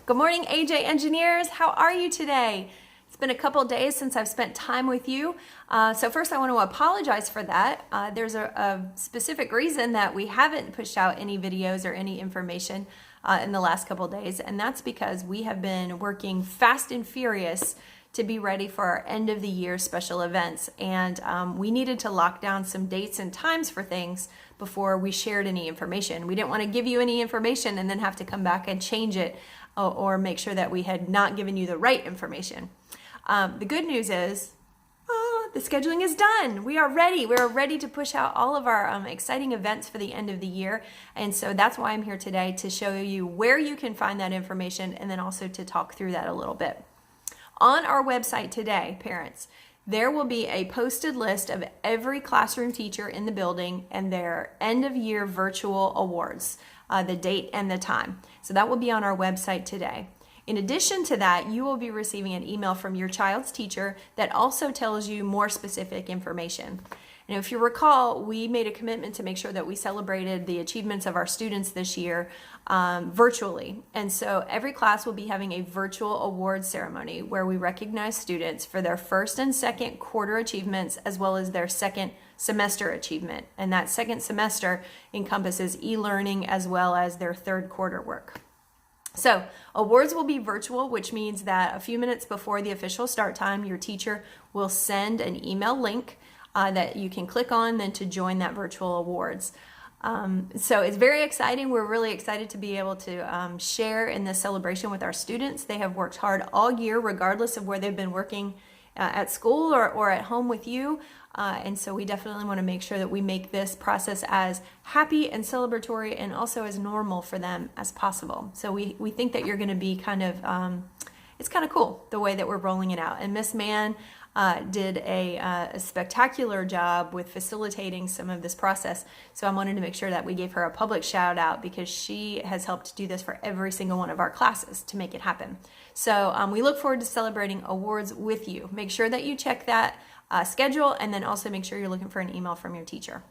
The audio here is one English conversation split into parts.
Good morning, AJ Engineers. How are you today? It's been a couple days since I've spent time with you. So first I want to apologize for that. There's a specific reason that we haven't pushed out any videos or any information in the last couple days, and that's because we have been working fast and furious to be ready for our end of the year special events. And we needed to lock down some dates and times for things before we shared any information. We didn't want to give you any information and then have to come back and change it or make sure that we had not given you the right information. The good news is the scheduling is done. We are ready. We're ready to push out all of our exciting events for the end of the year. And so that's why I'm here today, to show you where you can find that information and then also to talk through that a little bit. On our website today, parents, there will be a posted list of every classroom teacher in the building and their end of year virtual awards, the date and the time. So that will be on our website today. In addition to that, you will be receiving an email from your child's teacher that also tells you more specific information. And if you recall, we made a commitment to make sure that we celebrated the achievements of our students this year virtually. And so every class will be having a virtual award ceremony where we recognize students for their first and second quarter achievements, as well as their second semester achievement. And that second semester encompasses e-learning as well as their third quarter work. So awards will be virtual, which means that a few minutes before the official start time, your teacher will send an email link that you can click on then to join that virtual awards. So it's very exciting. We're really excited to be able to share in this celebration with our students. They have worked hard all year, regardless of where they've been working at school or at home with you. And so we definitely want to make sure that we make this process as happy and celebratory and also as normal for them as possible. So we think that you're going to be it's kind of cool the way that we're rolling it out. And Miss Mann did a spectacular job with facilitating some of this process. So I wanted to make sure that we gave her a public shout out because she has helped do this for every single one of our classes to make it happen. So we look forward to celebrating awards with you. Make sure that you check that schedule, and then also make sure you're looking for an email from your teacher.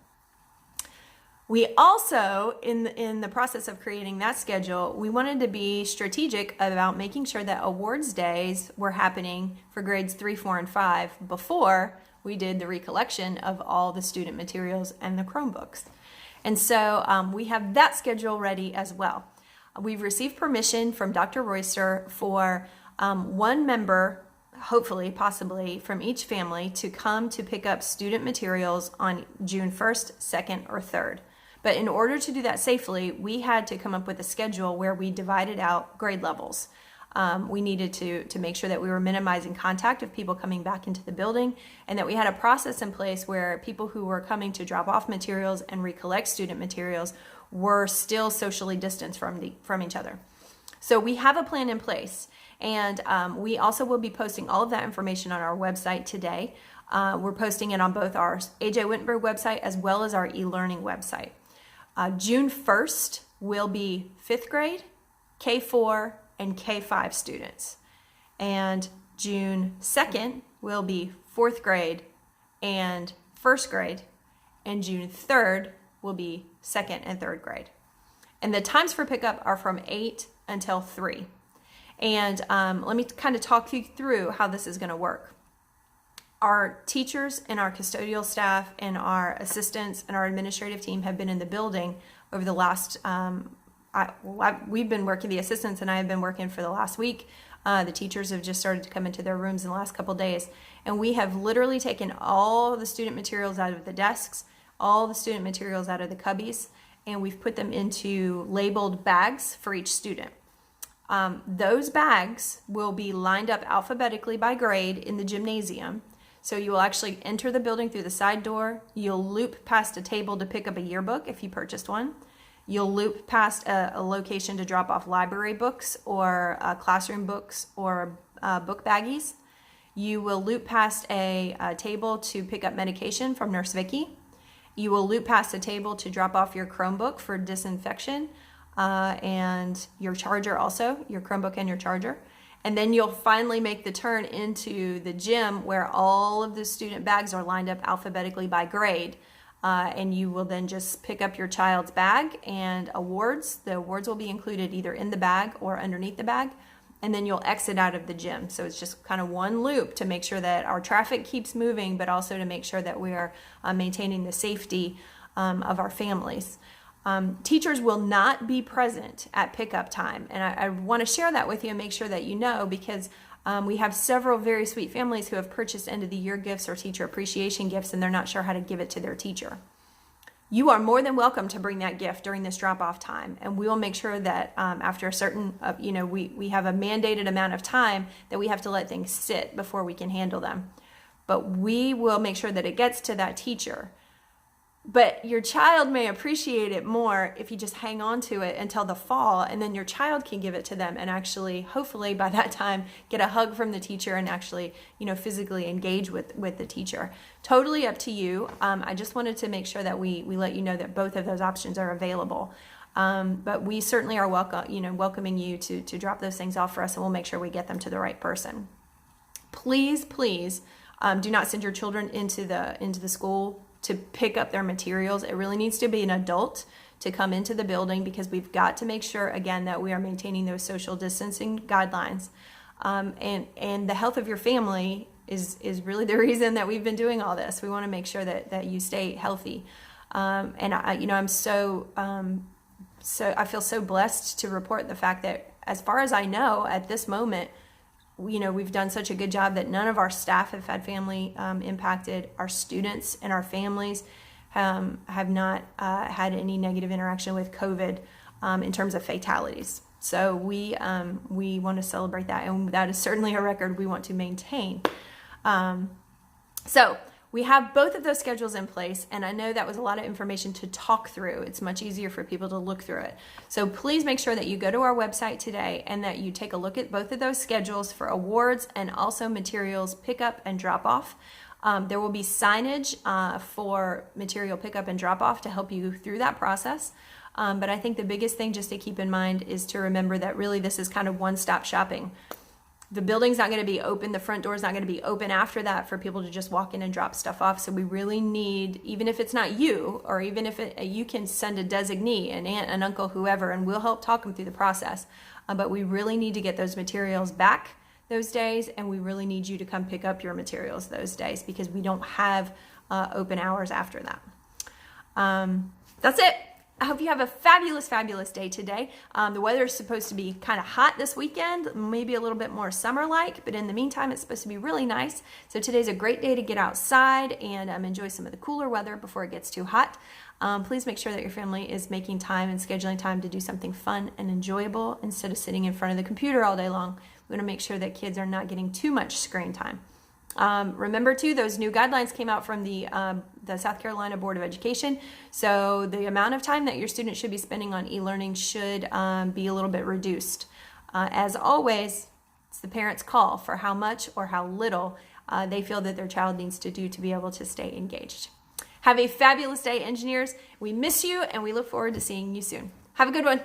We also, in the process of creating that schedule, we wanted to be strategic about making sure that awards days were happening for grades 3, 4, and 5 before we did the recollection of all the student materials and the Chromebooks. And so we have that schedule ready as well. We've received permission from Dr. Royster for one member, hopefully, possibly, from each family to come to pick up student materials on June 1st, 2nd, or 3rd. But in order to do that safely, we had to come up with a schedule where we divided out grade levels. We needed to make sure that we were minimizing contact of people coming back into the building, and that we had a process in place where people who were coming to drop off materials and recollect student materials were still socially distanced from each other. So we have a plan in place, and we also will be posting all of that information on our website today. We're posting it on both our AJ Wittenberg website as well as our e-learning website. June 1st will be 5th grade, K4, and K5 students. And June 2nd will be 4th grade and 1st grade. And June 3rd will be 2nd and 3rd grade. And the times for pickup are from 8 until 3. And let me kind of talk you through how this is going to work. Our teachers and our custodial staff and our assistants and our administrative team have been in the building over the last, we've been working, the assistants and I have been working for the last week. The teachers have just started to come into their rooms in the last couple days. And we have literally taken all the student materials out of the desks, all the student materials out of the cubbies, and we've put them into labeled bags for each student. Those bags will be lined up alphabetically by grade in the gymnasium. So you will actually enter the building through the side door. You'll loop past a table to pick up a yearbook if you purchased one. You'll loop past a location to drop off library books or classroom books or book baggies. You will loop past a table to pick up medication from Nurse Vicki. You will loop past a table to drop off your Chromebook for disinfection and your charger also, your Chromebook and your charger. And then you'll finally make the turn into the gym where all of the student bags are lined up alphabetically by grade. and you will then just pick up your child's bag and awards. The awards will be included either in the bag or underneath the bag, and then you'll exit out of the gym. So it's just kind of one loop to make sure that our traffic keeps moving, but also to make sure that we are maintaining the safety of our families. Teachers will not be present at pickup time, and I want to share that with you and make sure that you know, because we have several very sweet families who have purchased end of the year gifts or teacher appreciation gifts, and they're not sure how to give it to their teacher. You are more than welcome to bring that gift during this drop-off time, and we will make sure that after a certain, we have a mandated amount of time that we have to let things sit before we can handle them. But we will make sure that it gets to that teacher. But your child may appreciate it more if you just hang on to it until the fall, and then your child can give it to them and actually, hopefully by that time, get a hug from the teacher and actually, physically engage with the teacher. Totally up to you. I just wanted to make sure that we let you know that both of those options are available. But we certainly are welcoming you to drop those things off for us, and we'll make sure we get them to the right person. Please, do not send your children into the school to pick up their materials. It really needs to be an adult to come into the building, because we've got to make sure, again, that we are maintaining those social distancing guidelines. And the health of your family is really the reason that we've been doing all this. We want to make sure that you stay healthy. And I feel so blessed to report the fact that, as far as I know at this moment, we've done such a good job that none of our staff have had family impacted. Our students and our families have not had any negative interaction with COVID in terms of fatalities. So we want to celebrate that, and that is certainly a record we want to maintain. So we have both of those schedules in place, and I know that was a lot of information to talk through. It's much easier for people to look through it. So please make sure that you go to our website today and that you take a look at both of those schedules for awards and also materials pickup and drop off. There will be signage for material pickup and drop off to help you through that process. But I think the biggest thing just to keep in mind is to remember that really this is kind of one-stop shopping. The building's not going to be open. The front door is not going to be open after that for people to just walk in and drop stuff off. So we really need, even if it's not you, or even if you can send a designee, an aunt, an uncle, whoever, and we'll help talk them through the process. But we really need to get those materials back those days, and we really need you to come pick up your materials those days, because we don't have open hours after that. That's it. I hope you have a fabulous, fabulous day today. The weather is supposed to be kind of hot this weekend, maybe a little bit more summer-like, but in the meantime, it's supposed to be really nice. So today's a great day to get outside and enjoy some of the cooler weather before it gets too hot. Please make sure that your family is making time and scheduling time to do something fun and enjoyable instead of sitting in front of the computer all day long. We want to make sure that kids are not getting too much screen time. Remember too, those new guidelines came out from the South Carolina Board of Education. So the amount of time that your student should be spending on e-learning should be a little bit reduced. As always, it's the parent's call for how much or how little they feel that their child needs to do to be able to stay engaged. Have a fabulous day, engineers. We miss you, and we look forward to seeing you soon. Have a good one.